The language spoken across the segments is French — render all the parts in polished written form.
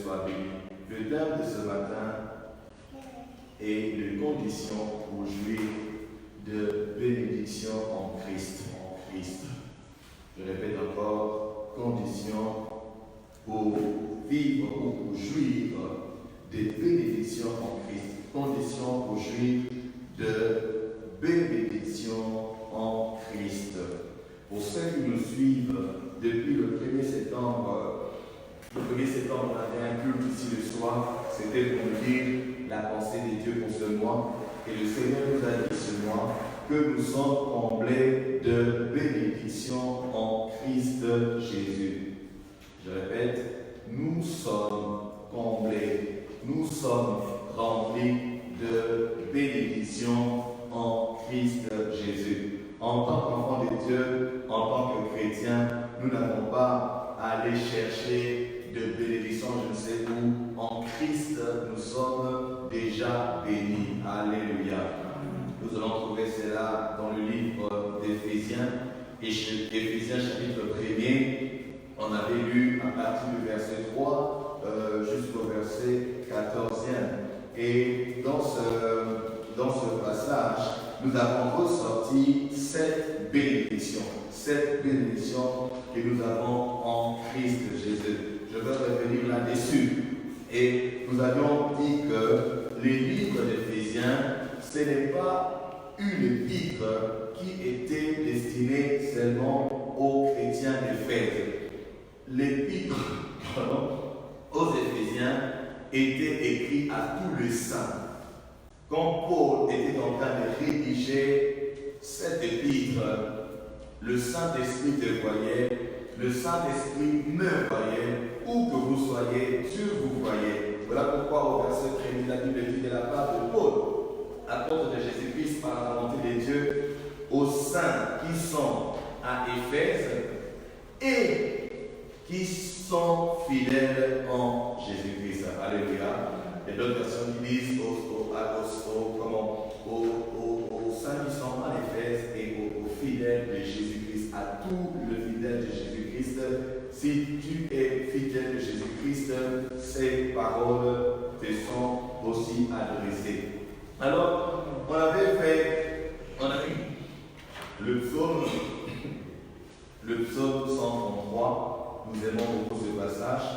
soit béni. Le thème de ce matin est les conditions pour jouir de bénédiction en Christ. Je répète encore, conditions pour vivre ou pour jouir des bénédictions en Christ. Conditions pour jouir de bénédictions en Christ. Pour ceux qui nous suivent depuis le 1er septembre, on avait un culte ici le soir, c'était pour nous dire la pensée de Dieu pour ce mois. Et le Seigneur nous a dit ce mois que nous sommes comblés de bénédictions en Christ Jésus. Je répète, nous sommes comblés, nous sommes remplis de bénédictions en Christ Jésus. En tant qu'enfants de Dieu, en tant que chrétiens, nous n'avons pas à aller chercher de bénédictions je ne sais où. En Christ, nous sommes déjà bénis. Alléluia. Nous allons trouver cela dans le livre d'Éphésiens. Et Éphésiens chapitre 1er, on avait lu à partir du verset 3 jusqu'au verset 14e. Et dans ce passage, nous avons ressorti 7 bénédictions que nous avons en Christ Jésus. Je veux revenir là-dessus. Et nous avions dit que les livres d'Éphésiens, ce n'est pas une épître qui était destinée seulement aux chrétiens d'Éphèse. L'épître aux Éphésiens était écrite à tous les saints. Quand Paul était en train de rédiger cette épître, le Saint-Esprit te voyait, le Saint-Esprit me voyait, où que vous soyez, Dieu vous voyait. Voilà pourquoi au verset 1er, la Bible dit de la part de Paul, apôtre de Jésus-Christ par la volonté de Dieu, aux saints qui sont à Éphèse et qui sont fidèles en Jésus-Christ. Alléluia. Il y a d'autres personnes qui disent aux saints qui sont en Éphèse et aux fidèles de Jésus-Christ, à tous les fidèles de Jésus-Christ. Si tu es fidèle de Jésus-Christ, ces paroles te sont aussi adressées. Alors, on a eu le psaume 133. Nous aimons beaucoup ce passage.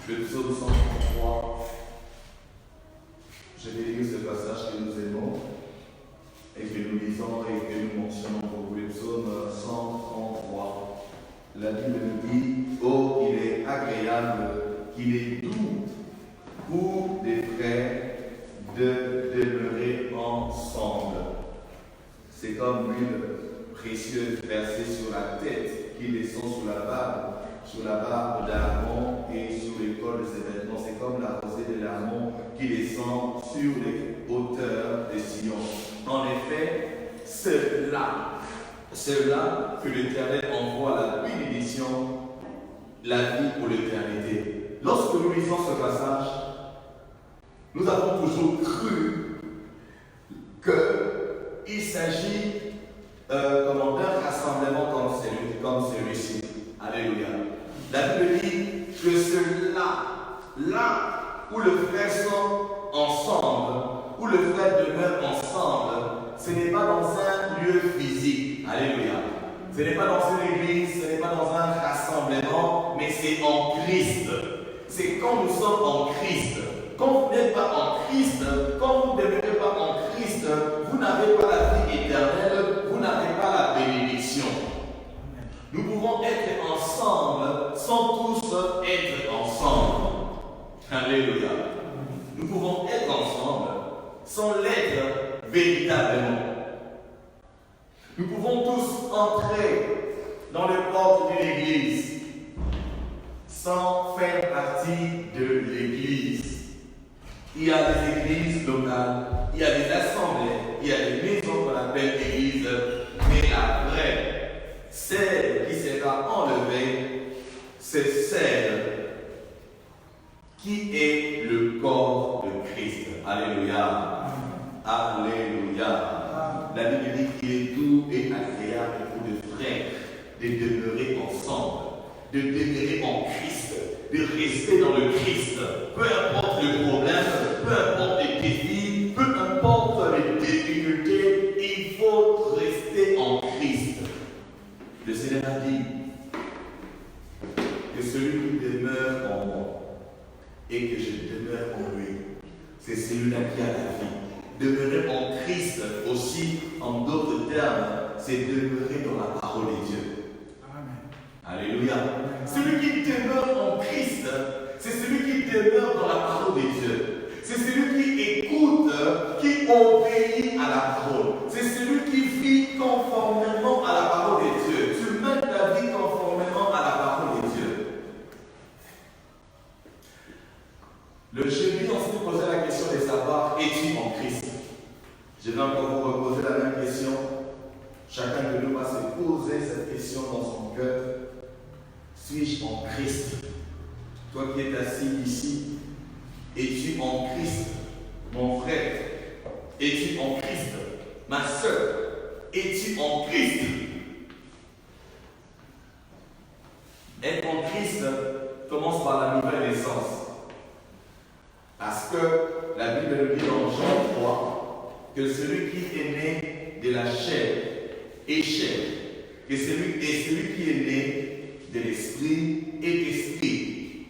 Le psaume 133, je vais lire ce passage que nous aimons et que nous lisons et que nous mentionnons beaucoup. Le psaume 133. La Bible nous dit, oh, il est agréable, qu'il est doux pour des frères de demeurer ensemble. C'est comme l'huile précieuse versée sur la tête qui descend sur la barbe d'Aaron et sur les cols de ses vêtements. C'est comme la rosée de l'Aaron qui descend sur les hauteurs de Sion. En effet, c'est là que l'Éternel envoie la bénédiction, la vie pour l'éternité. Lorsque nous lisons ce passage, nous avons toujours cru qu'il s'agit d'un rassemblement comme celui-ci. Alléluia. La Bible dit que c'est là où les frères sont ensemble, où les frères demeurent ensemble, ce n'est pas dans un lieu physique. Alléluia. Ce n'est pas dans une église, ce n'est pas dans un rassemblement, mais c'est en Christ. C'est quand nous sommes en Christ. Quand vous n'êtes pas en Christ, quand vous ne demeurez pas en Christ, vous n'avez pas la vie éternelle, vous n'avez pas la bénédiction. Nous pouvons être ensemble sans tous être ensemble. Alléluia. Nous pouvons être ensemble sans l'être véritablement. Nous pouvons tous entrer dans les portes de l'église sans faire partie de l'église. Il y a des églises locales, il y a des assemblées, il y a des maisons qu'on appelle églises, mais la vraie, celle qui sera enlevée, c'est celle qui est le corps de Christ. Alléluia. Alléluia. La Bible dit qu'il est doux et agréable pour les frères de demeurer ensemble, de demeurer en Christ, de rester dans le Christ. Peu importe le problème, peu importe les défis, peu importe les difficultés, il faut rester en Christ. Le Seigneur a dit que celui qui demeure en moi et que je demeure en lui, c'est celui-là qui a la vie. Demeurer en Christ aussi, en d'autres termes, c'est demeurer dans la parole de Dieu. Amen. Alléluia. Amen. Celui qui demeure en Christ, c'est celui qui demeure dans la parole de Dieu. C'est celui qui écoute, qui obéit à la parole. C'est celui qui vit conformément à la parole de Dieu. Tu mènes ta vie conformément à la parole de Dieu. Le jeudi, on s'est posé la question de savoir, es-tu en Christ? Je vais encore vous reposer la même question. Chacun de nous va se poser cette question dans son cœur. Suis-je en Christ? Toi qui es assis ici, es-tu en Christ? Mon frère, es-tu en Christ? Ma soeur, es-tu en Christ? Être en Christ commence par la nouvelle naissance. Parce que la Bible nous dit dans Jean 3 que celui qui est né de la chair est chair, et celui qui est né de l'esprit est esprit.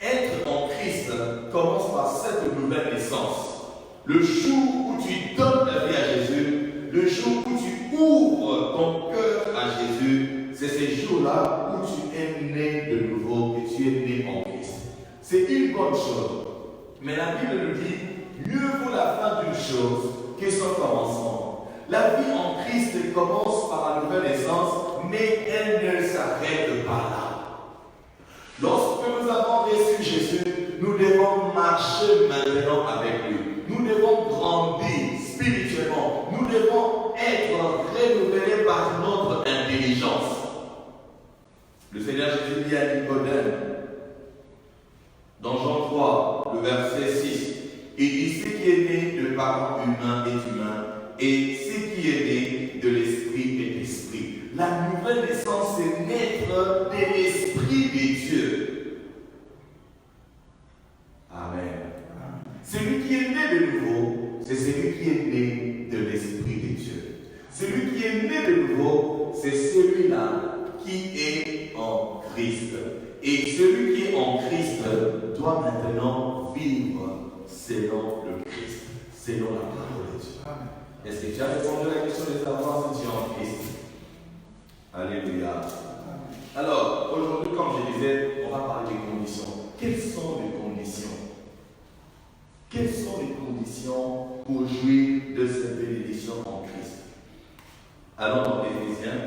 Être en Christ commence par cette nouvelle naissance. Le jour où tu donnes ta vie à Jésus, le jour où tu ouvres ton cœur à Jésus, c'est ces jours-là où tu es né de nouveau, que tu es né en Christ. C'est une bonne chose. Mais la Bible nous dit, mieux vaut la fin d'une chose que son commencement. La vie en Christ commence par la nouvelle naissance, mais elle ne s'arrête pas là. Lorsque nous avons reçu Jésus, nous devons marcher maintenant avec lui. Nous devons grandir spirituellement. Nous devons être renouvelés par notre intelligence. Le Seigneur Jésus dit à Nicodème, dans Jean 3, le verset 6, il dit ce qui est né de parents humains est humain, et ce qui est né de l'esprit est esprit. La nouvelle naissance, c'est naître de l'esprit de Dieu. Amen. Celui qui est né de nouveau, c'est celui qui est né de l'esprit de Dieu. Celui qui est né de nouveau, c'est celui-là qui est en Christ. Et celui qui est en Christ doit maintenant vivre selon le Christ, selon la parole de Dieu. Amen. Est-ce que tu as répondu à la question de savoir si tu es en Christ? Alléluia. Amen. Alors, aujourd'hui, comme je disais, on va parler des conditions. Quelles sont les conditions? Quelles sont les conditions pour jouir de cette bénédiction en Christ? Allons dans Éphésiens.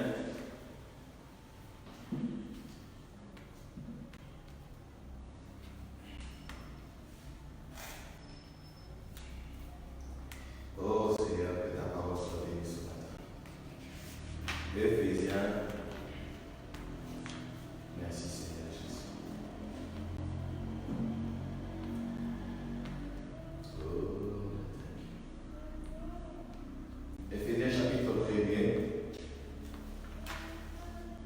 Oh Seigneur, que ta parole soit bénie ce matin. Éphésiens. Merci Seigneur Jésus. Oh. Éphésiens chapitre 1er.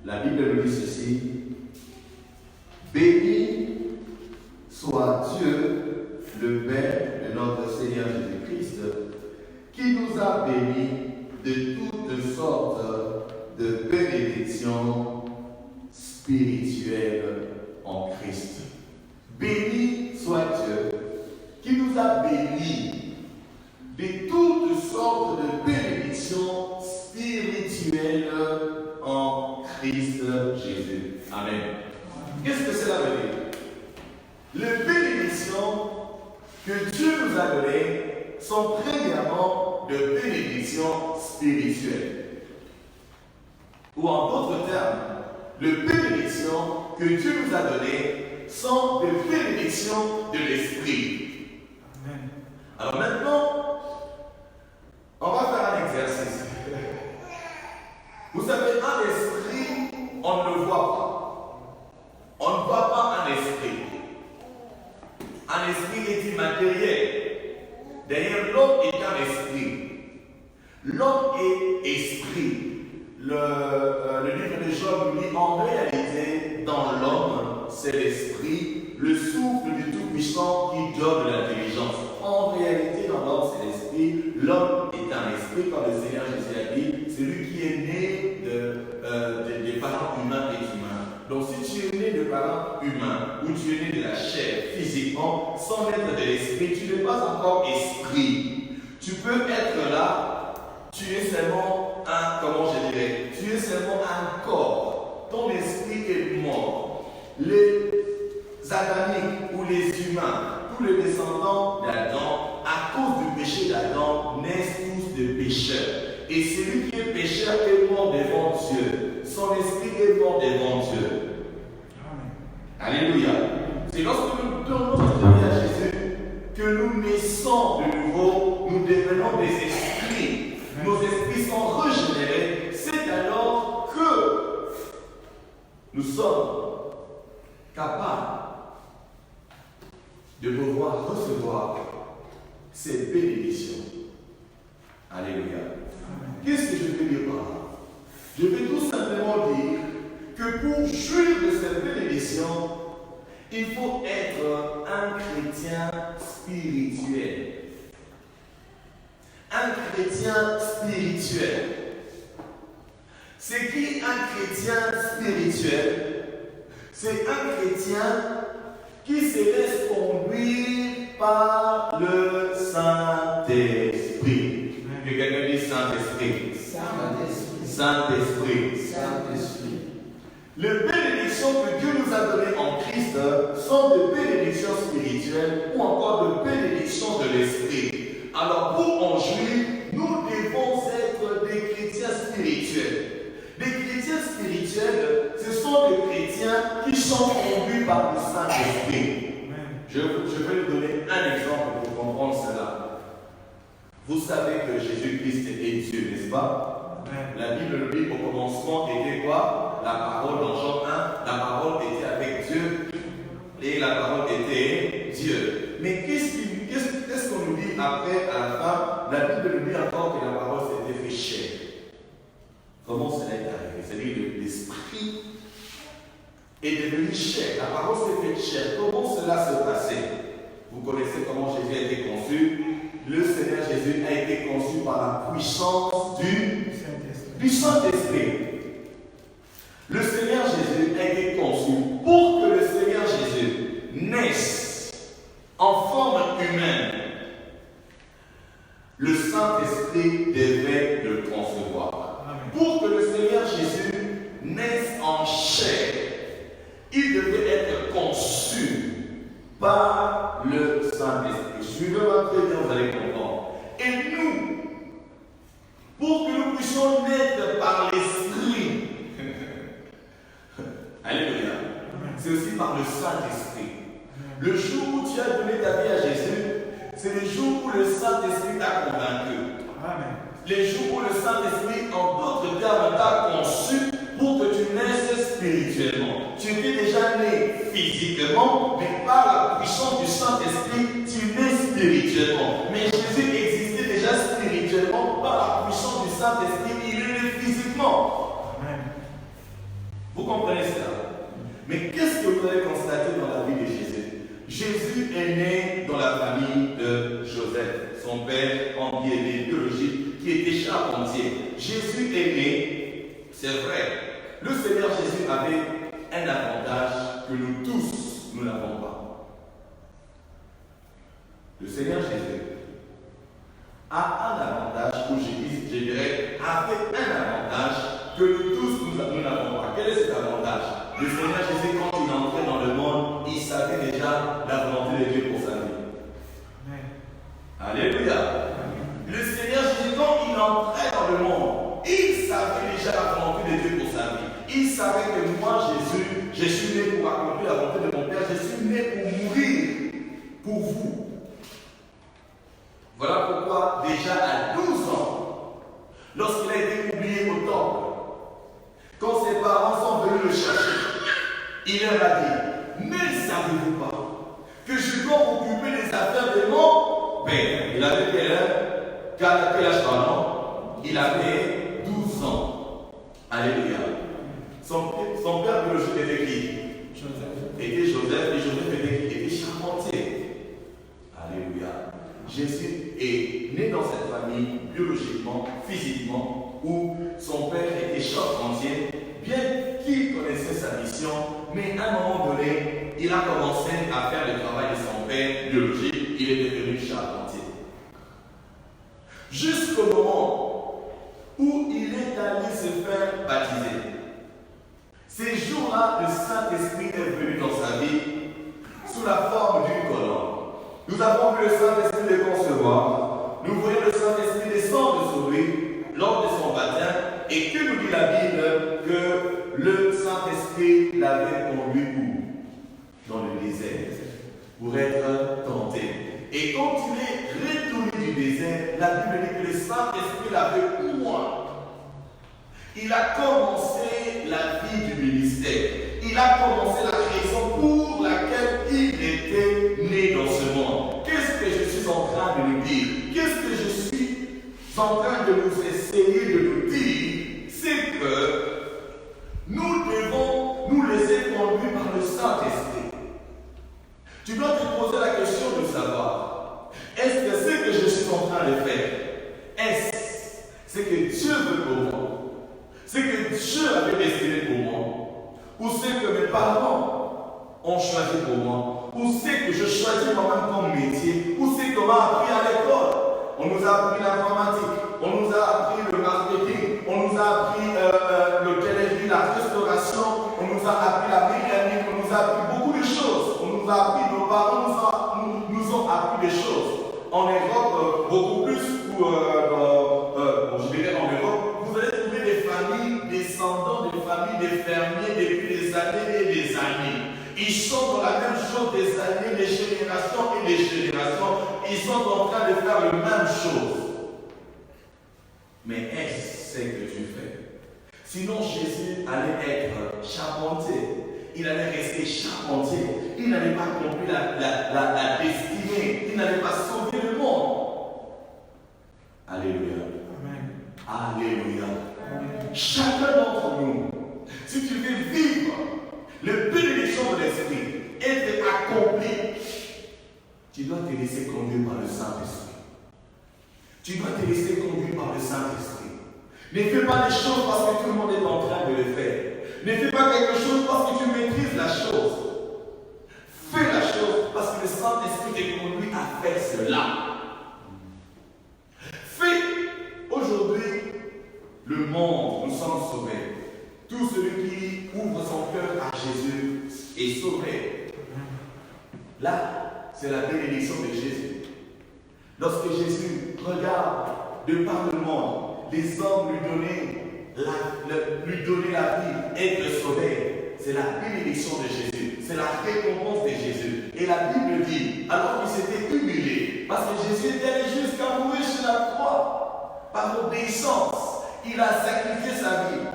La Bible nous dit ceci. Béni soit Dieu, le Père de notre Seigneur Jésus-Christ, qui nous a bénis de toutes sortes de bénédictions spirituelles en Christ. Béni soit Dieu, qui nous a bénis de toutes sortes de bénédictions spirituelles en Christ Jésus. Amen. Qu'est-ce que cela veut dire? Les bénédictions que Dieu nous a données sont premièrement de bénédictions spirituelles. Ou en d'autres termes, les bénédictions que Dieu nous a données sont des bénédictions de l'esprit. Amen. Alors maintenant, on va faire un exercice. Vous savez, un esprit, on ne le voit pas. On ne voit pas un esprit. Un esprit est immatériel. Derrière l'homme est un esprit. L'homme est esprit. le livre de Job nous dit en réalité, dans l'homme, c'est l'esprit, le souffle du Tout-Puissant qui donne de l'intelligence. En réalité, dans l'homme, c'est l'esprit. L'homme est un esprit, comme le Seigneur Jésus a dit, celui qui est né des parents humains est humain. Donc, si tu es né de parents humains ou tu es né de la chair physiquement, sans être de l'esprit, tu n'es pas encore esprit. Tu peux être là, tu es seulement tu es seulement un corps. Ton esprit est mort. Les Adamiques ou les humains, tous les descendants d'Adam, à cause du péché d'Adam, naissent tous de pécheurs. Et celui qui est pécheur est mort devant Dieu. Son esprit est mort devant Dieu. Alléluia. C'est lorsque nous donnons notre vie à Jésus que nous naissons de nouveau, nous devenons des esprits. Nos esprits sont régénérés. C'est alors que nous sommes capables de pouvoir recevoir ces bénédictions. Alléluia. Qu'est-ce que je veux dire par là? Je veux tout simplement dire que pour jouir de cette bénédiction, il faut être un chrétien spirituel. Un chrétien spirituel. C'est qui un chrétien spirituel? C'est un chrétien qui se laisse conduire par le Saint-Esprit. Que quelqu'un dise Saint-Esprit. Saint-Esprit. Saint-Esprit. Saint-Esprit. Les bénédictions que Dieu nous a données en Christ sont des bénédictions spirituelles ou encore des bénédictions de l'Esprit. Alors pour en jouir, nous devons être des chrétiens spirituels. Les chrétiens spirituels, ce sont des chrétiens qui sont conduits par le Saint-Esprit. Je vais vous donner un exemple pour comprendre cela. Vous savez que Jésus-Christ est Dieu, n'est-ce pas? La Bible le dit, au commencement était quoi? La parole dans Jean 1, la parole était avec Dieu et la parole était Dieu. Mais qu'est-ce qu'on nous dit après à la fin? La Bible nous dit encore que la parole s'était fait chair. Comment cela est arrivé? C'est-à-dire que l'esprit est devenu chair. La parole s'est faite chair. Comment cela s'est passé? Vous connaissez comment Jésus a été conçu? Le Seigneur Jésus a été conçu par la puissance du Saint-Esprit. Le Seigneur Jésus a été conçu pour que le Seigneur Jésus naisse en forme humaine. Le Saint-Esprit devait le concevoir. Pour que le Seigneur Jésus naisse en chair, il devait être conçu par le Saint-Esprit. Suivez-moi très bien, vous allez comprendre. Et nous, pour que nous puissions naître par l'Esprit, alléluia, c'est aussi par le Saint-Esprit. Le jour où tu as donné ta vie à Jésus, c'est le jour où le Saint-Esprit t'a convaincu. Amen. Les jours où le Saint-Esprit, en d'autres termes, t'a conçu pour que tu naisses spirituellement. Tu étais déjà né physiquement, mais par la puissance du Saint-Esprit, tu nais spirituellement. Mais Jésus existait déjà spirituellement par la puissance du Saint-Esprit, il est né physiquement. Amen. Vous comprenez cela? Mais qu'est-ce que vous allez constater dans la vie de Jésus? Jésus est né dans la famille de Joseph, son père en bien-né biologique, qui était charpentier. Jésus est né, c'est vrai. Le Seigneur Jésus avait un avantage que nous tous, nous n'avons pas. Le Seigneur Jésus a un avantage, ou je dirais, avait un avantage que nous tous, nous n'avons pas. Quel est cet avantage? Le Seigneur Jésus, quand il entrait dans le monde, il savait déjà la volonté de Dieu pour sa vie. Alléluia. Le Seigneur Jésus, quand il entrait dans le monde, il savait déjà la volonté de Dieu pour sa vie. Il savait que moi, Jésus, je suis né pour accomplir la volonté de mon Père. Je suis né pour mourir pour vous. Voilà pourquoi, déjà à 12 ans, lorsqu'il a été oublié au temple, quand ses parents sont venus le chercher, il leur a dit, ne savez-vous pas que je dois m'occuper des affaires de mon Père? Il avait quel âge? Il avait 12 ans. Alléluia. Son père biologique était qui? Était Joseph, et Joseph était charpentier. Alléluia. Jésus est né dans cette famille biologiquement, physiquement, où son père était charpentier, bien qu'il connaissait sa mission, mais à un moment donné, il a commencé à faire le travail de son père biologique, il est devenu charpentier. Jusqu'au moment où il est allé se faire baptiser. Ces jours-là, le Saint-Esprit est venu dans sa vie sous la forme d'une colombe. Nous avons vu le Saint-Esprit le concevoir. Nous voyons le Saint-Esprit descendre sur lui lors de son baptême. Et que nous dit la Bible? Que le Saint-Esprit l'avait conduit où? Dans le désert, pour être tenté. Et quand il est retourné du désert, la Bible dit que le Saint-Esprit l'avait oint. Il a commencé la vie du ministère. Il a commencé la raison pour laquelle il était né dans ce monde. Qu'est-ce que je suis en train de nous dire? Qu'est-ce que je suis en train de nous essayer de nous dire? C'est que nous devons nous laisser conduire par le Saint-Esprit. Tu dois te poser la question de savoir, est-ce que ce que je suis en train de faire, est-ce ce que Dieu veut pour moi? Ce que Dieu avait destiné pour moi, ou ce que mes parents ont choisi pour moi, ou ce que je choisis moi-même comme métier, ou ce qu'on m'a appris à l'école. On nous a appris l'informatique, on nous a appris le marketing, on nous a appris l'hôtellerie, la restauration, on nous a appris la mécanique, on nous a appris beaucoup de choses. On nous a appris, nos parents nous ont appris des choses. En Europe, beaucoup plus, ou je dirais en Europe, vous allez trouver des familles descendants de familles de fermiers depuis des années et des années. Ils sont dans la même chose des années, des générations et des générations. Ils sont en train de faire la même chose. Mais est-ce ce que tu fais? Sinon, Jésus allait être charpentier. Il allait rester charpentier. Il n'allait pas accomplir la destinée. Il n'allait pas sauver le monde. Alléluia. Amen. Alléluia. Amen. Chacun d'entre nous, si tu veux vivre le bénédiction de l'Esprit, être accompli, tu dois te laisser conduire par le Saint-Esprit. Tu dois te laisser conduire par le Saint-Esprit. Ne fais pas les choses parce que tout le monde est en train de le faire. Ne fais pas quelque chose parce que tu maîtrises la chose. Fais la chose parce que le Saint-Esprit te conduit à faire cela. Fais aujourd'hui le monde, nous sommes sauvés. Tout celui qui ouvre son cœur à Jésus est sauvé. Là, c'est la bénédiction de Jésus. Lorsque Jésus regarde de par le monde, les hommes lui donner la vie, être sauvé, c'est la bénédiction de Jésus. C'est la récompense de Jésus. Et la Bible dit, alors qu'il s'était humilié, parce que Jésus était allé jusqu'à mourir sur la croix, par obéissance, il a sacrifié sa vie.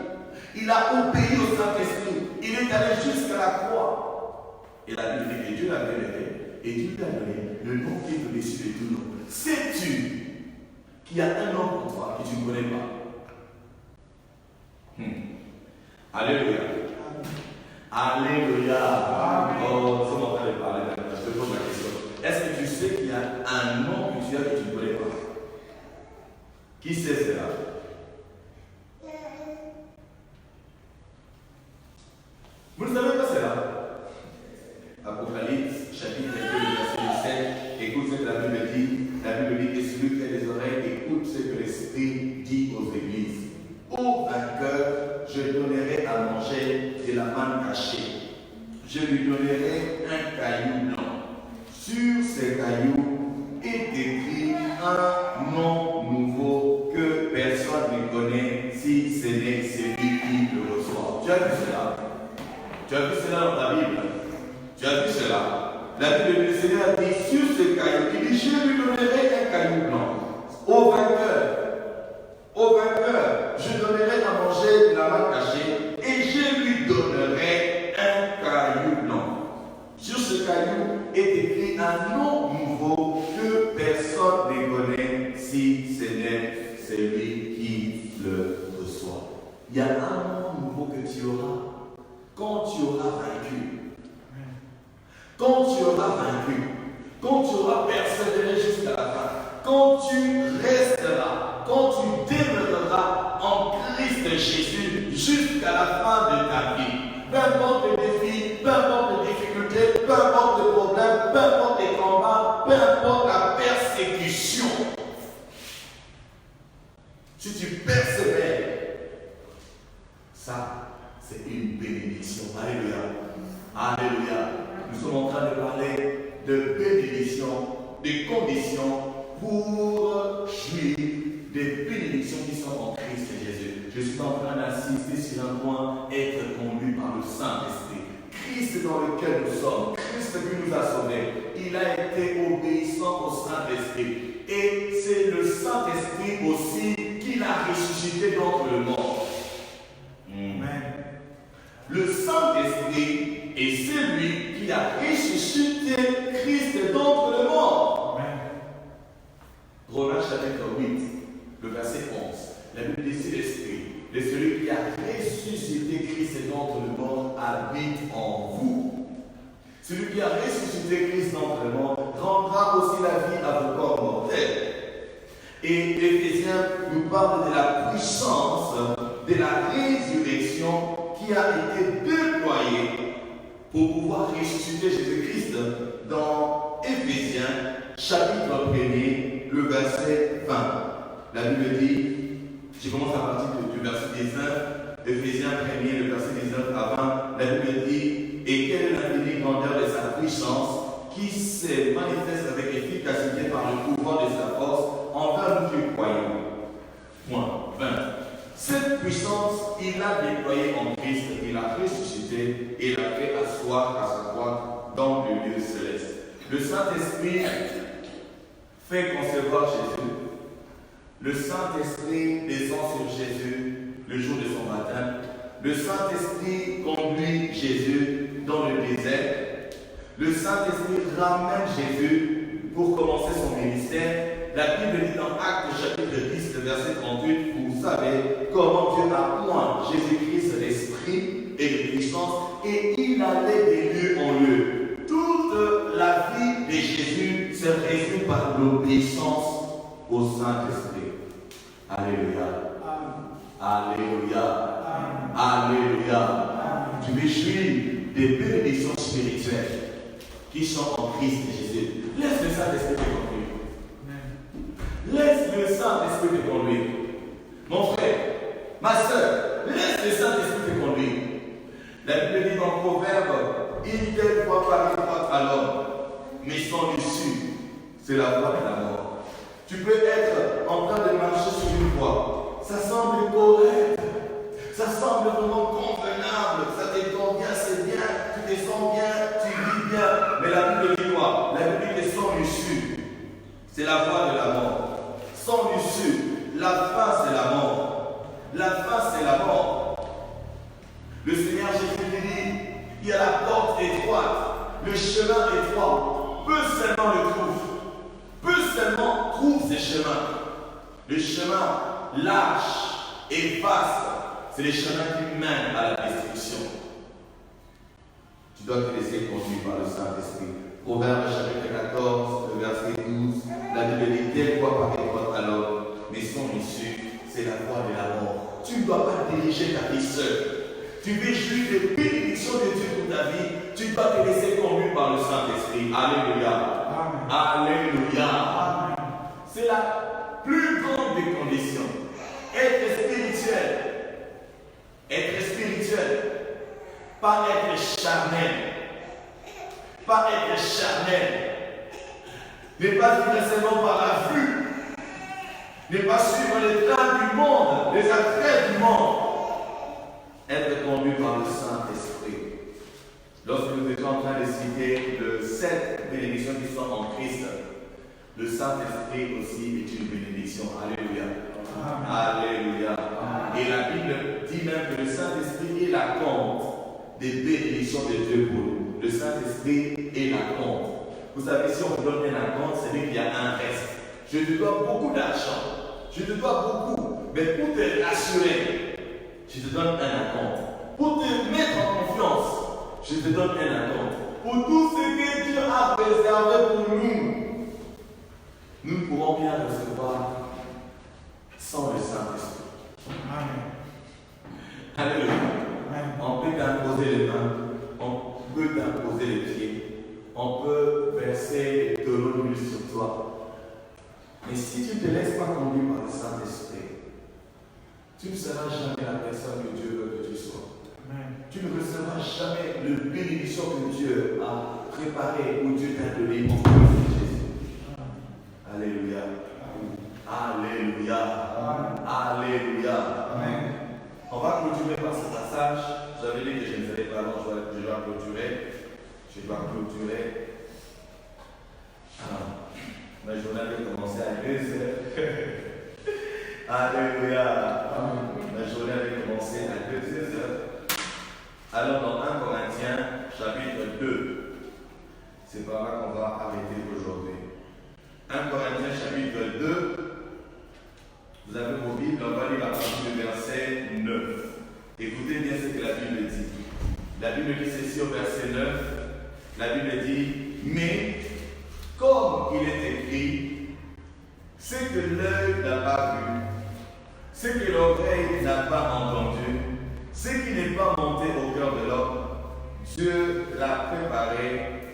Il a obéi au Saint-Esprit. Il est allé jusqu'à la croix. Et la Bible dit que Dieu l'a vénéré. Et Dieu lui a donné le nom qui est au-dessus de tout nom. Sais-tu qu'il y a un nom pour toi que tu ne connais pas? Alléluia. Alléluia. Oh, c'est mon frère de parler maintenant. Je te pose la question. Est-ce que tu sais qu'il y a un nom que tu as que tu ne connais pas? Qui sait cela? Vous ne savez pas cela? Apocalypse, chapitre 2, verset 17. Écoute ce que la Bible dit. La Bible dit que celui qui a des oreilles écoute ce que l'Esprit dit aux églises. Au vainqueur, je donnerai à manger de la manne cachée. Je lui donnerai un caillou blanc. Sur ce caillou est écrit un nom nouveau que personne ne connaît si ce n'est celui qui le reçoit. Tu as vu cela? Tu as vu cela dans ta Bible? Tu as vu cela? La Bible du Seigneur dit sur ce caillou, il dit je lui donnerai un caillou blanc. Au vainqueur, je donnerai à manger de la manne cachée et je lui donnerai un caillou blanc. Sur ce caillou est écrit un nom nouveau que personne ne connaît si ce n'est celui qui le reçoit. Il y a un nom auras vaincu, quand tu auras persévéré jusqu'à la fin, quand tu resteras, quand tu demeureras en Christ Jésus jusqu'à la fin de ta vie, peu importe les défis, peu importe les difficultés, peu importe les problèmes, peu importe les combats, peu importe la persécution, si tu persévères, ça, c'est une bénédiction. Alléluia. Alléluia. Nous sommes en train de parler de bénédiction, de conditions pour jouir des bénédictions qui sont en Christ Jésus. Je suis en train d'insister sur un point, être conduit par le Saint-Esprit. Christ dans lequel nous sommes, Christ qui nous a sauvés, il a été obéissant au Saint-Esprit. Et c'est le Saint-Esprit aussi qui l'a ressuscité d'entre le mort. Amen. Le Saint-Esprit est celui qui a ressuscité Christ d'entre le mort. Romains chapitre 8, le verset 11. La Bible dit c'est l'Esprit. Et celui qui a ressuscité Christ d'entre le mort habite en vous. Celui qui a ressuscité Christ d'entre le mort rendra aussi la vie à vos corps mortels. Et Éphésiens nous parle de la puissance de la résurrection qui a été déployée pour pouvoir ressusciter Jésus-Christ dans Éphésiens chapitre 1er, le verset 20. La Bible dit, je commence à partir du verset 19, Éphésiens 1er, le verset 19 à 20, la Bible dit, et quelle est l'infinie grandeur de sa puissance qui se manifeste avec efficacité par le pouvoir de sa force envers nous qui croyons. Point 20. Cette puissance, il l'a déployée en Christ, il l'a ressuscité et l'a fait asseoir à sa droite dans le lieu céleste. Le Saint-Esprit fait concevoir Jésus. Le Saint-Esprit descend sur Jésus le jour de son baptême. Le Saint-Esprit conduit Jésus dans le désert. Le Saint-Esprit ramène Jésus pour commencer son ministère. La Bible dit dans Actes chapitre 10, verset 38, vous savez comment Dieu a oint Jésus-Christ l'Esprit et de puissance, et il allait des lieux en lieu. Toute la vie de Jésus se résume par l'obéissance au Saint-Esprit. Alléluia. Alléluia. Alléluia. Tu veux jouir des bénédictions spirituelles qui sont en Christ Jésus. Laisse le Saint-Esprit te conduire. Laisse le Saint-Esprit te conduire. Mon frère, ma soeur, laisse le Saint-Esprit te conduire. La Bible dit dans Proverbe, il telle voie par étroite à l'homme, mais son issue, c'est la voie de la mort. Tu peux être en train de marcher sur une voie. Ça semble correct. Ça semble vraiment convenable. Ça te convient, c'est bien. Tu te sens bien, tu vis bien. Mais la Bible dit quoi? La Bible dit que son issue, c'est la voie de la mort. Son issue, la fin, c'est la mort. La fin, c'est la mort. Le Seigneur Jésus dit, il y a la porte étroite, le chemin étroit. Peu seulement le trouvent. Peu seulement trouvent ces chemins. Le chemin large et vaste, c'est le chemin qui mène à la destruction. Tu dois te laisser conduire par le Saint-Esprit. Proverbe chapitre 14, le verset 12, la Bible dit, telle voie par étroite à l'homme, mais son issue, c'est la voie de la mort. Tu ne dois pas diriger ta vie seule. Tu veux jouir des bénédictions de Dieu pour ta vie, tu dois te laisser conduire par le Saint-Esprit. Alléluia. Amen. Alléluia. Amen. C'est la plus grande des conditions. Être spirituel. Être spirituel. Pas être charnel. Pas être charnel. Ne pas vivre seulement par la vue. Ne pas suivre les trains du monde, les attraits du monde. Être conduit par le Saint-Esprit. Lorsque nous étions en train de citer les 7 bénédictions qui sont en Christ, le Saint-Esprit aussi est une bénédiction. Alléluia. Amen. Alléluia. Amen. Et la Bible dit même que le Saint-Esprit est la compte des bénédictions de Dieu pour nous. Le Saint-Esprit est la compte. Vous savez, si on vous donne un compte, c'est qu'il y a un reste. Je te dois beaucoup d'argent. Je te dois beaucoup. Mais pour te rassurer, je te donne un acompte. Pour te mettre en confiance, je te donne un acompte. Pour tout ce que Dieu a préservé pour nous, nous ne pourrons bien recevoir sans le Saint-Esprit. Amen. Alléluia. Amen. On peut t'imposer les mains, on peut t'imposer les pieds, on peut verser de l'eau d'huile sur toi. Mais si tu ne te laisses pas conduire par le Saint-Esprit, tu ne seras jamais la personne que Dieu veut que tu sois. Amen. Tu ne recevras jamais le bénédiction que Dieu a préparé ou Dieu t'a donné en Jésus. Alléluia. Alléluia. Alléluia. Amen. On va clôturer par ce passage. J'avais dit que je ne serais pas long, je dois clôturer. Je dois clôturer. Alors, ma journée va commencer à 2 heures. Alléluia. La journée avait commencé à 2 heures. Alors dans 1 Corinthiens, chapitre 2, c'est par là qu'on va arrêter aujourd'hui. 1 Corinthiens, chapitre 2, vous avez vos Bibles, on va lire la partie du verset 9. Écoutez bien ce que la Bible dit. La Bible dit ceci au verset 9. La Bible dit, mais comme il est écrit, ce que l'œil n'a pas vu, ce que l'oreille n'a pas entendu, ce qui n'est pas monté au cœur de l'homme, Dieu l'a préparé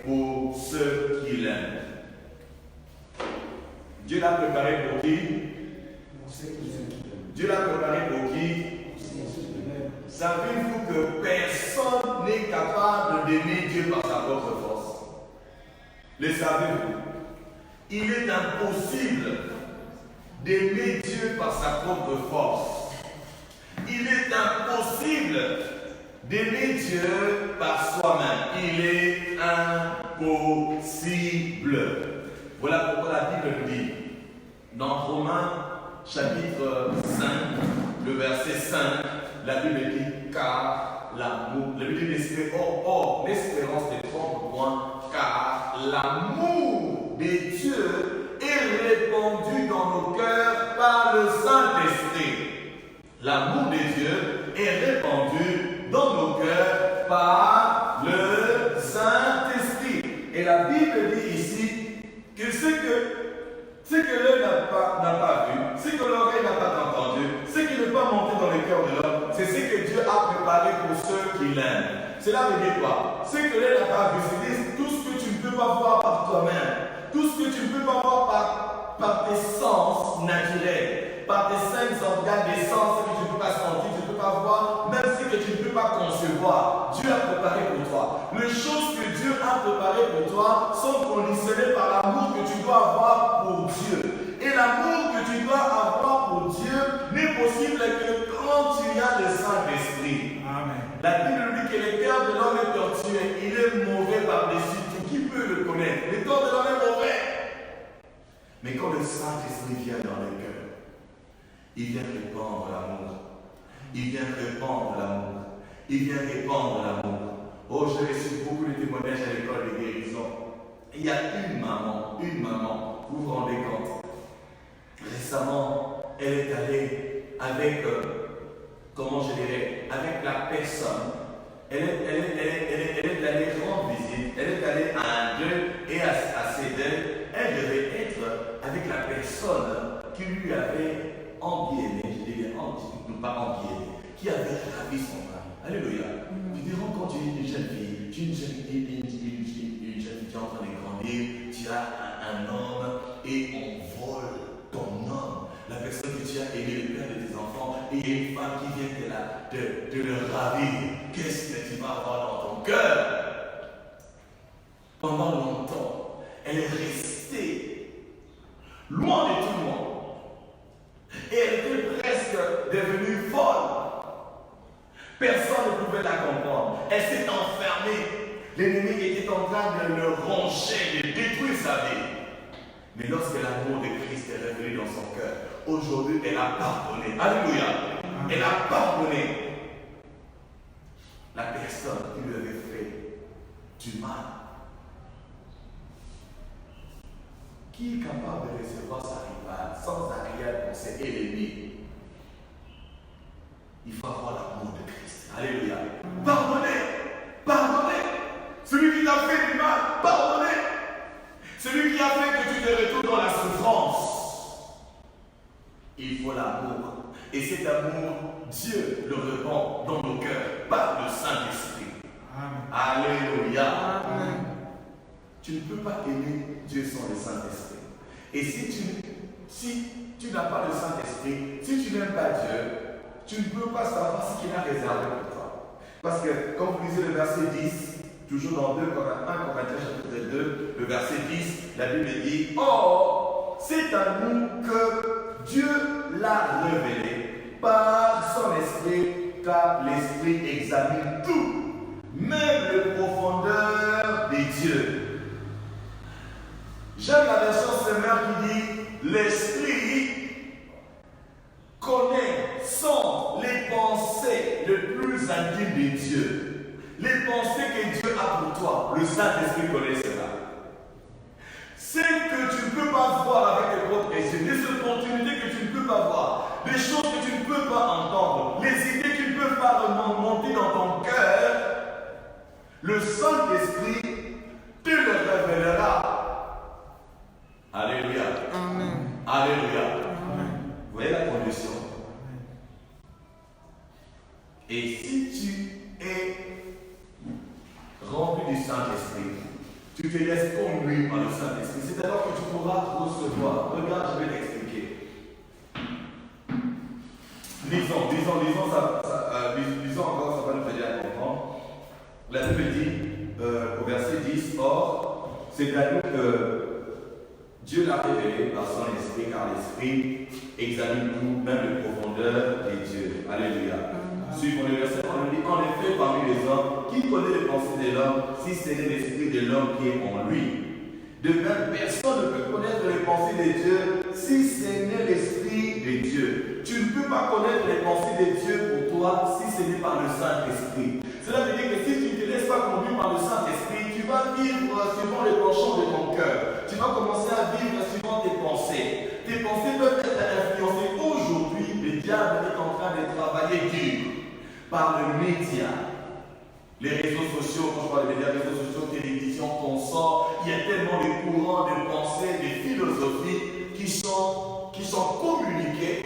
pour ceux qui l'aiment. Dieu l'a préparé pour qui? Dieu l'a préparé pour qui? Savez-vous que personne n'est capable d'aimer Dieu par sa propre force? Le savez-vous? Il est impossible d'aimer Dieu par sa propre force. Il est impossible d'aimer Dieu par soi-même. Il est impossible. Voilà pourquoi la Bible nous dit, dans Romains chapitre 5, le verset 5, la Bible dit, car l'amour, la Bible dit, or, l'espérance ne trompe point, car l'amour de Dieu est répandu dans nos cœurs par le Saint-Esprit. L'amour de Dieu est répandu dans nos cœurs par le Saint-Esprit. Et la Bible dit ici que ce que l'œil n'a pas vu, ce que l'oreille n'a pas entendu, ce qui n'est pas monté dans le cœur de l'homme, c'est ce que Dieu a préparé pour ceux qui l'aiment. Cela veut dire quoi? Ce que l'œil n'a pas vu, c'est tout ce que tu ne peux pas voir par toi-même, tout ce que tu ne peux pas voir par tes sens naturels, par tes 5 organes des sens que tu ne peux pas sentir, tu ne peux pas voir, même ce que tu ne peux pas concevoir. Dieu a préparé pour toi. Les choses que Dieu a préparées pour toi sont conditionnées par l'amour que tu dois avoir pour Dieu. Et l'amour que tu dois avoir pour Dieu n'est possible que quand tu as le Saint-Esprit. Amen. La Bible dit que le cœur de l'homme est tortueux, il est mauvais par-dessus tout. Qui peut le connaître? Le cœur de l'homme est mauvais. Mais quand le Saint-Esprit vient dans le cœur, il vient répandre l'amour. Il vient répandre l'amour. Il vient répandre l'amour. Oh, j'ai reçu beaucoup de témoignages à l'école de guérison. Il y a une maman, vous vous rendez compte? Récemment, elle est allée avec, comment je dirais, avec la personne. Elle est allée rendre visite, elle est allée à un deuil et à ses deuils. Elle devait être avec la personne qui lui avait embiéné, je dis bien, pas embiéné, qui avait ravi son mari. Alléluia. Tu te rends compte, tu es une jeune fille, tu es une jeune fille qui est en train de grandir, tu as un homme et on vole ton homme, la personne que tu as aimé, le père de tes enfants, et il y a une femme qui vient de le ravir. Qu'est-ce que tu vas avoir dans ton cœur? Pendant longtemps, elle est restée loin de tout le monde. Et elle était presque devenue folle. Personne ne pouvait la comprendre. Elle s'est enfermée. L'ennemi était en train de le ronger, de détruire sa vie. Mais lorsque l'amour de Christ est revenu dans son cœur, aujourd'hui, elle a pardonné. Alléluia. Elle a pardonné la personne qui lui avait fait du mal. Qui est capable de recevoir sa rivale sans arrière-pensée et l'ennemi? Il faut avoir l'amour de Christ. Alléluia. Pardonnez. Pardonnez. Celui qui t'a fait du mal, pardonnez. Celui qui a fait que tu te retrouves dans la souffrance. Il faut l'amour. Et cet amour, Dieu le répand dans nos cœurs par le Saint-Esprit. Alléluia. Amen. Tu ne peux pas aimer Dieu sans le Saint-Esprit. Et si tu n'as pas le Saint-Esprit, si tu n'aimes pas Dieu, tu ne peux pas savoir ce qu'il a réservé pour toi. Parce que, comme vous lisez le verset 10, toujours dans 1 Corinthiens chapitre 2, le verset 10, la Bible dit « Or, c'est à nous que Dieu l'a révélé par son esprit, car l'esprit examine tout, même les profondeurs des dieux. » J'aime la version Semeur qui dit « L'esprit connaît, sent les pensées les plus intimes de Dieu. Les pensées que Dieu a pour toi, le Saint-Esprit connaît cela. C'est que tu ne peux pas voir avec tes propres yeux, les opportunités que tu ne peux pas voir, les choses que tu ne peux pas entendre, les idées qui ne peuvent pas remonter dans ton cœur. Le Saint-Esprit te le révélera. Alléluia. Amen. Alléluia. Amen. Vous voyez la condition. Et si tu es rempli du Saint-Esprit, tu te laisses conduire par le Saint-Esprit, c'est alors que tu pourras recevoir. Regarde, je vais t'expliquer. Lisons encore, ça va nous aider à comprendre. La Bible dit au verset 10, or, c'est à nous que Dieu l'a révélé par son esprit, car l'esprit examine tout, même les profondeurs des dieux. Alléluia. Suivons le verset, on nous dit, en effet, parmi les hommes, qui connaît les pensées de l'homme, si ce n'est l'esprit de l'homme qui est en lui? De même, personne ne peut connaître les pensées de Dieu si ce n'est l'esprit de Dieu. Tu ne peux pas connaître les pensées de Dieu pour toi si ce n'est par le Saint-Esprit. Cela veut dire que si tu ne te laisses pas conduire par le Saint-Esprit, tu vas vivre suivant les penchants de ton cœur. Tu vas commencer à vivre suivant tes pensées. Tes pensées peuvent être influencées. Aujourd'hui, le diable est en train de travailler dur par le média. Les réseaux sociaux, quand je parle des médias, réseaux sociaux, télévision, consorts, il y a tellement de courants, de pensées, de philosophies qui sont communiquées.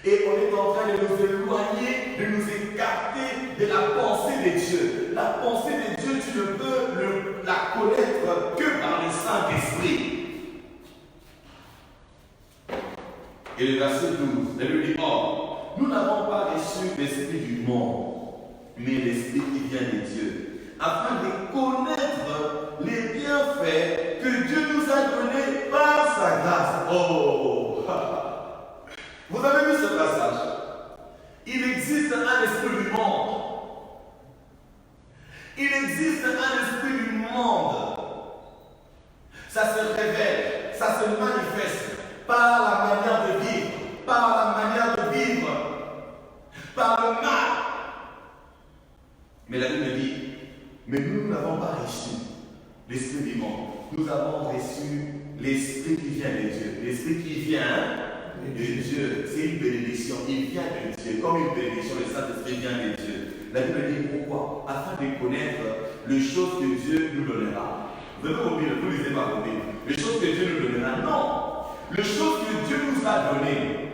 Et on est en train de nous éloigner, de nous écarter de la pensée de Dieu. La pensée de Dieu, tu ne peux la connaître que par le Saint-Esprit. Et le verset 12, elle lui dit, or, nous n'avons pas reçu l'esprit du monde, mais l'esprit qui vient de Dieu, afin de connaître les bienfaits que Dieu nous a donnés par sa grâce. Oh! Vous avez vu ce passage? Il existe un esprit du monde. Il existe un esprit du monde. Ça se révèle, ça se manifeste par la manière de vivre, par la manière de vivre, par le mal. Mais la Bible dit, mais nous n'avons pas reçu l'esprit du monde. Nous avons reçu l'esprit qui vient de Dieu. L'esprit qui vient de Dieu, c'est une bénédiction. Il vient de Dieu. Comme une bénédiction, le Saint-Esprit vient de Dieu. La Bible dit pourquoi? Afin de connaître les choses que Dieu nous donnera. Vous avez oublié, vous lisez ma Bible. Les choses que Dieu nous donnera. Non. Les choses que Dieu nous a données.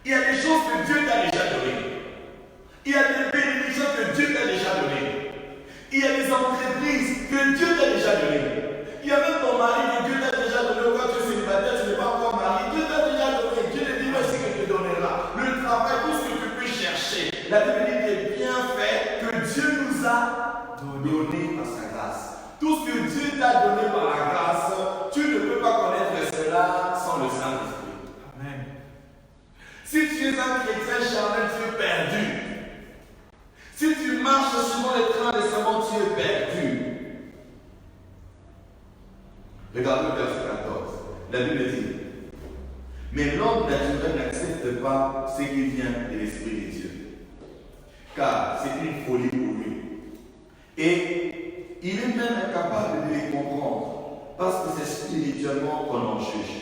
Il y a des choses que Dieu t'a déjà données. Il y a des bénédictions que Dieu t'a déjà données. Il y a des entreprises que Dieu t'a déjà données. Il y a même ton mari que Dieu t'a déjà donné. Quand tu es célibataire, tu n'es pas encore marié. Dieu t'a déjà donné. Dieu te dit, voici que tu te donneras. Le travail, tout ce que tu peux chercher. La Bible dit des bienfaits que Dieu nous a donnés par sa grâce. Tout ce que Dieu t'a donné par la grâce, tu ne peux pas connaître cela sans le Saint-Esprit. Amen. Si tu es un chrétien charnel, tu es perdu. Si tu marches suivant les trains des savants, tu es perdu. Regardez le verset 14. La Bible dit, mais l'homme naturel n'accepte pas ce qui vient de l'Esprit de Dieu, car c'est une folie pour lui. Et il est même incapable de les comprendre, parce que c'est spirituellement qu'on en juge.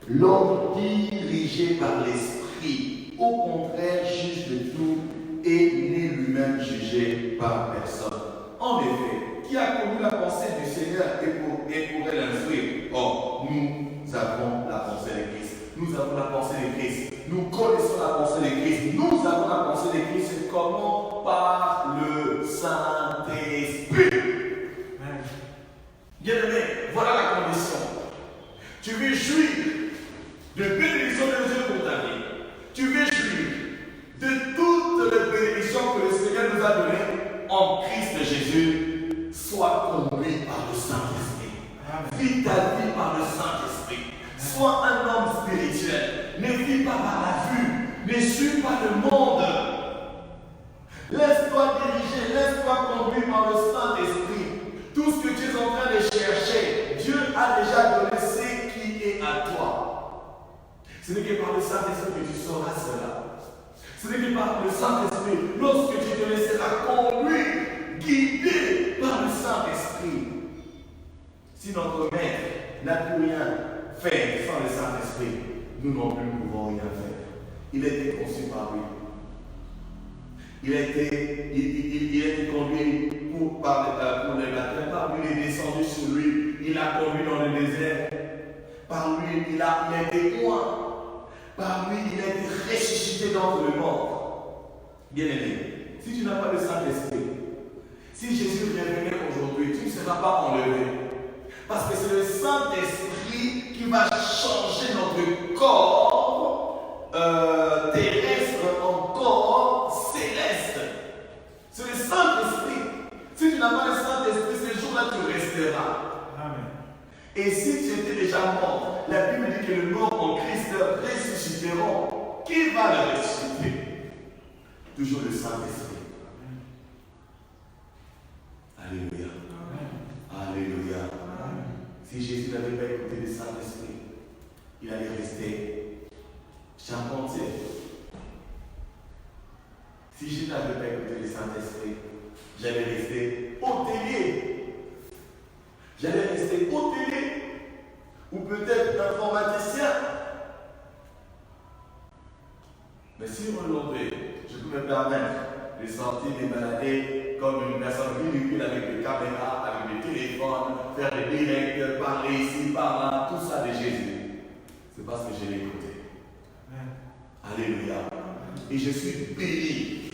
L'homme dirigé par l'Esprit, au contraire, juge de tout et n'est lui-même jugé par personne. En effet, qui a connu la pensée du Seigneur et pour pourrait l'instruire. Or, nous avons la pensée de Christ. Nous avons la pensée de Christ. Nous connaissons la pensée de Christ. Nous avons la pensée de Christ. C'est comment? Par le Saint-Esprit. Bien-aimé, voilà la condition. Tu veux jouir de bénédiction de Dieu pour ta vie. Tu veux jouir de toutes les bénédictions que le Seigneur nous a données en Christ Jésus. Sois conduit par le Saint-Esprit. Vis ta vie par le Saint-Esprit. Sois un homme spirituel. Ne vis pas par la vue. Ne suis pas le monde. Laisse-toi diriger, laisse-toi conduire par le Saint-Esprit. Tout ce que tu es en train de chercher, Dieu a déjà donné ce qui est à toi. Ce n'est que par le Saint-Esprit que tu sauras cela. Ce n'est que par le Saint-Esprit, lorsque tu te laisseras conduire, guidé par le Saint-Esprit. Si notre maître n'a pu rien faire sans le Saint-Esprit, nous non plus ne pouvons rien faire. Il a été conçu par lui. Il a été conduit par les baptêmes, par lui il est descendu sur lui, il a conduit dans le désert, par lui il a été loin, par lui il a été ressuscité d'entre les morts. Bien-aimé, si tu n'as pas le Saint-Esprit, si Jésus revenait aujourd'hui, tu ne seras pas enlevé. Parce que c'est le Saint-Esprit qui va changer notre corps terrestre en corps céleste. C'est le Saint-Esprit. Si tu n'as pas le Saint-Esprit, ce jour-là, tu resteras. Amen. Et si tu étais déjà mort, la Bible dit que les morts en Christ ressusciteront. Qui va le ressusciter? Toujours le Saint-Esprit. Alléluia. Amen. Alléluia. Amen. Si Jésus n'avait pas écouté le Saint-Esprit, il allait rester charpentier. Si je n'avais pas écouté le Saint-Esprit, j'allais rester hôtelier. J'allais rester hôtelier. Ou peut-être informaticien. Mais si aujourd'hui, je peux me permettre de sortir et balader comme une personne ridicule avec des caméras, avec des téléphones, faire des directs, parler ici, par là, tout ça de Jésus, c'est parce que je l'ai écouté. Alléluia. Et je suis béni.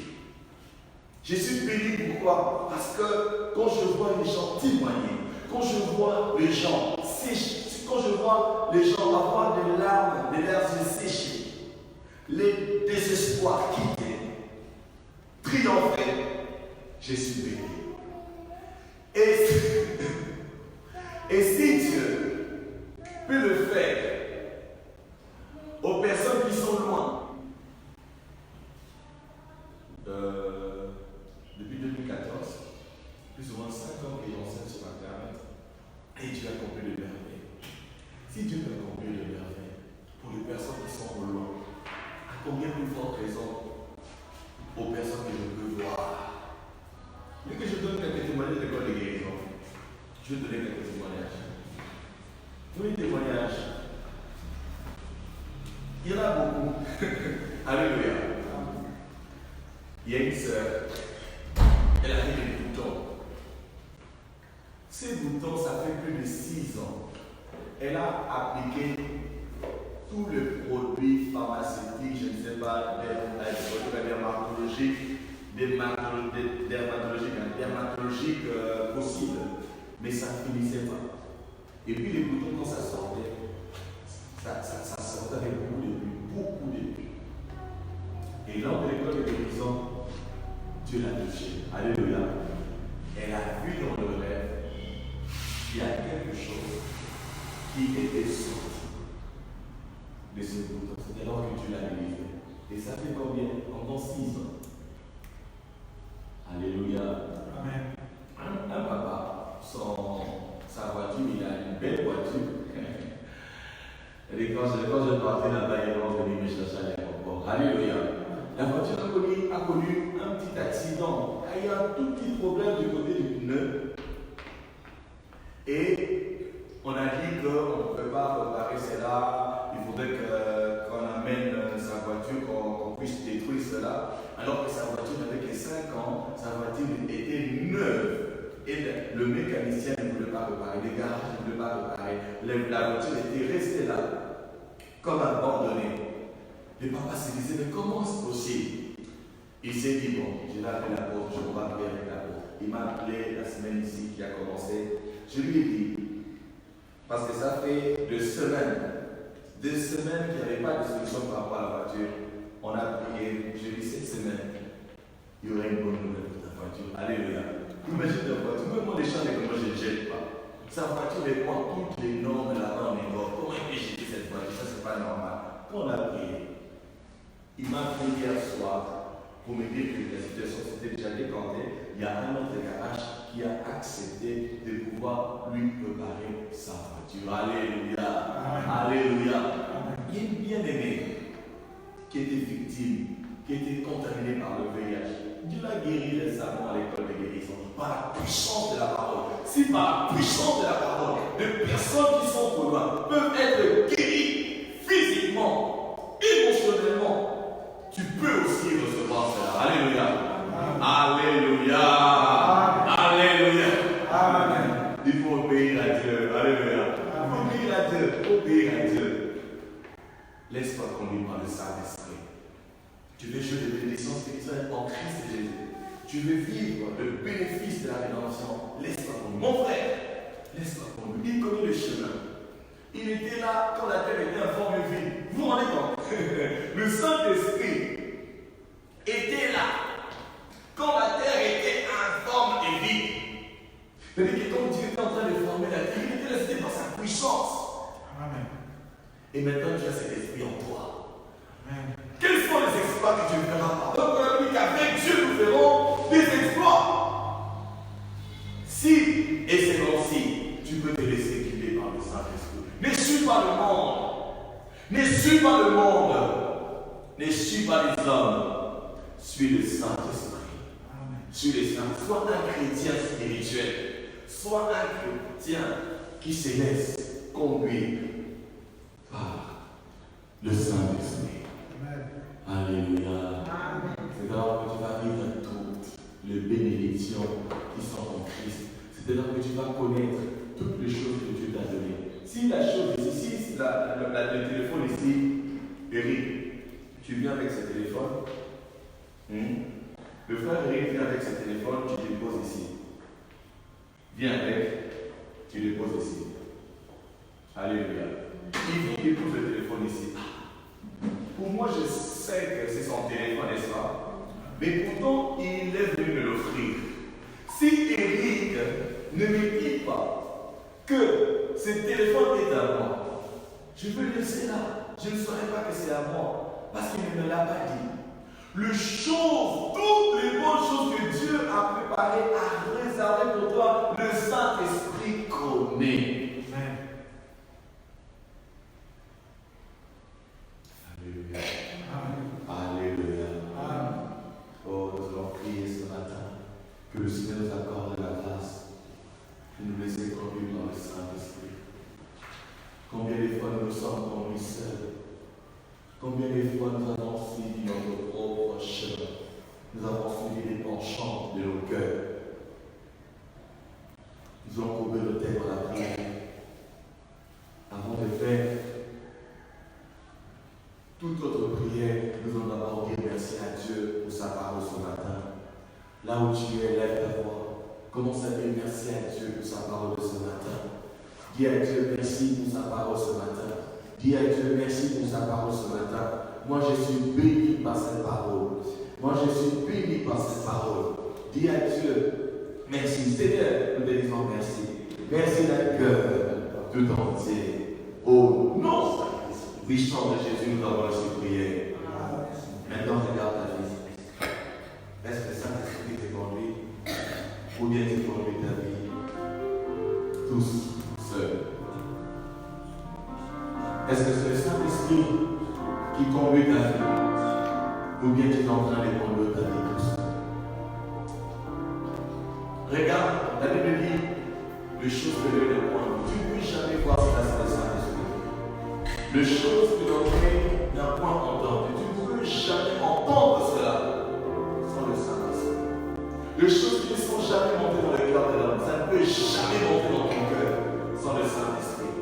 Je suis béni pourquoi? Parce que quand je vois les gens témoigner, quand je vois les gens sécher, quand je vois les gens avoir des larmes séchées, les désespoirs quittés, triompher, je suis béni. Et si Dieu peut le faire aux personnes qui sont loin, depuis 2014, plus ou moins 5 ans que j'enseigne sur Internet, et Dieu a accompli le merveille. Si Dieu peut accomplir le merveille pour les personnes qui sont au loin, à combien plus forte raison aux personnes que je peux voir? Mais que je donne quelques témoignages de l'école de guérison. Je vais donner quelques témoignages. Tous les témoignages, il y en a beaucoup. Alléluia. Il y a une sœur, elle a mis des boutons. Ces boutons, ça fait plus de 6 ans. Elle a appliqué tous les produits pharmaceutiques, je ne sais pas, dermatologiques possibles, mais ça ne finissait pas. Et puis les boutons, quand ça sortait, ça sortait avec beaucoup de pluie. Et lors de l'école de guérison, Dieu l'a touché. Alléluia. Elle a vu dans le rêve qu'il y a quelque chose qui était sorti de ce bouton. C'était alors que Dieu l'a délivré. Et ça fait combien? Pendant 6 ans. Alléluia. Amen. Un papa, sa voiture, il a une belle voiture. Et quand je partais là-bas, il est venu me chercher à l'aéroport. Alléluia. La voiture a connu un petit accident. Il y a un tout petit problème du côté du pneu. Et on a dit qu'on ne peut pas réparer cela. Il faudrait qu'on amène sa voiture, qu'on puisse détruire cela. Alors que sa voiture n'avait que 5 ans, sa voiture était neuve. Et le mécanicien ne voulait pas réparer, les garages ne la voiture était restée là, comme abandonnée. Le papa se disait, mais comment c'est possible? Il s'est dit, bon, je vais appeler l'apôtre, je vais prier avec l'apôtre. Il m'a appelé la semaine ici qui a commencé. Je lui ai dit, parce que ça fait 2 semaines qu'il n'y avait pas de solution par rapport à la voiture. On a prié, je lui ai dit, cette semaine, il y aurait une bonne nouvelle pour ta voiture. Alléluia. Imagine ta voiture, même moi les gens avec moi je ne jette pas. Sa voiture répond à toutes les normes là-bas en Europe. Comment il peut jeter cette voiture? Ça, c'est pas normal. Quand on a prié, il m'a appelé hier soir pour me dire que la situation s'était déjà décantée. Il y a un autre garage qui a accepté de pouvoir lui préparer sa voiture. Alléluia. Alléluia. Il y a une bien-aimée qui était victime, qui était contaminée par le VIH. Dieu l'a guéri récemment à l'école de guérison par la puissance de la parole. Si par la puissance de la parole, les personnes qui sont au loin peuvent être guéries physiquement, émotionnellement, tu peux aussi recevoir cela. Alléluia. Alléluia. Alléluia. Amen. Il faut obéir à Dieu. Alléluia. Il faut obéir à Dieu. Obéir à Dieu. Laisse-toi conduire par le Saint-Esprit. Tu veux jouer de bénédiction spirituelle en Christ Jésus. Tu veux vivre le bénéfice de la rédemption. Laisse-toi conduire. Mon frère, laisse-toi conduire. Il connaît le chemin. Il était là quand la terre était informe vide. Vous vous rendez compte? Le Saint-Esprit était là quand la terre était informe et vide. C'est-à-dire que quand Dieu était en train de former la terre, il était resté dans sa puissance. Amen. Et maintenant, tu as cet esprit en toi. Amen. Quels sont les exploits que tu feras? Donc, on a dit qu'avec Dieu, nous ferons des exploits. Si, et c'est comme si, tu peux te laisser guider par le Saint-Esprit. Ne suis pas le monde. Ne suis pas le monde. Ne suis pas les hommes. Suis le Saint-Esprit. Suis le Saint-Esprit. Sois un chrétien spirituel. Sois un chrétien qui se laisse conduire par le Saint-Esprit. Alléluia. C'est alors que tu vas vivre toutes les bénédictions qui sont en Christ. C'est alors que tu vas connaître toutes les choses que Dieu t'a données. Si la chose ici, le téléphone ici, Eric, tu viens avec ce téléphone. Le frère Eric vient avec ce téléphone, tu le déposes ici. Viens avec, tu le déposes ici. Alléluia. Il dépose le téléphone ici. Pour moi, je sais que c'est son téléphone, n'est-ce pas? Mais pourtant, il est venu me l'offrir. Si Eric ne me dit pas que ce téléphone est à moi, je vais le laisser là. Je ne saurais pas que c'est à moi. Parce qu'il ne me l'a pas dit. Toutes les bonnes choses que Dieu a préparées, a réservées pour toi, le Saint-Esprit connaît. Alléluia. Alléluia. Oh, nous allons prier ce matin que le Seigneur nous accorde la grâce de nous laisser conduire dans le Saint-Esprit. Combien de fois nous nous sommes conduits seuls? Combien de fois nous avons suivi notre propre chemin? Nous avons suivi les penchants de nos cœurs. Nous avons courbé nos têtes dans la prière. Avant de faire toute autre prière, nous allons d'abord dire merci à Dieu pour sa parole ce matin. Là où tu es, lève ta voix. Commence à dire merci à Dieu pour sa parole ce matin. Dis à Dieu merci pour sa parole ce matin. Dis à Dieu merci pour sa parole ce matin. Moi je suis béni par cette parole. Moi je suis béni par cette parole. Dis à Dieu merci. Seigneur, nous te disons merci. Merci d'un cœur tout entier. Au nom puissant de Jésus, nous avons reçu prière. Maintenant, regarde ta vie. Est-ce que le Saint-Esprit te conduit ou bien tu conduis ta vie tous seuls? Est-ce que c'est le Saint-Esprit qui conduit ta vie ou bien tu es en train de conduire ta vie tout seul? Regarde, la Bible dit les choses que l'œil ne voit. Tu ne peux jamais voir ça, c'est le Saint-Esprit. Les choses que l'oreille n'a point entendues. Tu ne peux jamais entendre cela sans le Saint-Esprit. Les choses qui ne sont jamais montées dans le cœur de l'homme, ça ne peut jamais monter dans ton cœur sans le Saint-Esprit.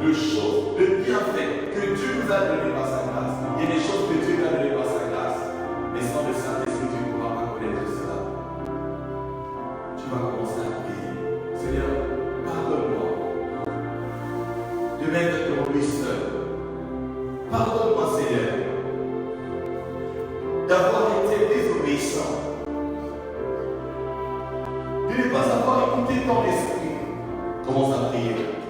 de choses, de bienfaits que Dieu nous a donnés par sa grâce. Il y a des choses que Dieu nous a données par sa grâce. Mais sans le Saint-Esprit, tu ne pourras pas connaître cela. Tu vas commencer à prier. Seigneur, pardonne-moi de m'être égoïste. Pardonne-moi, Seigneur, d'avoir été désobéissant, de ne pas avoir écouté ton esprit. Commence à prier.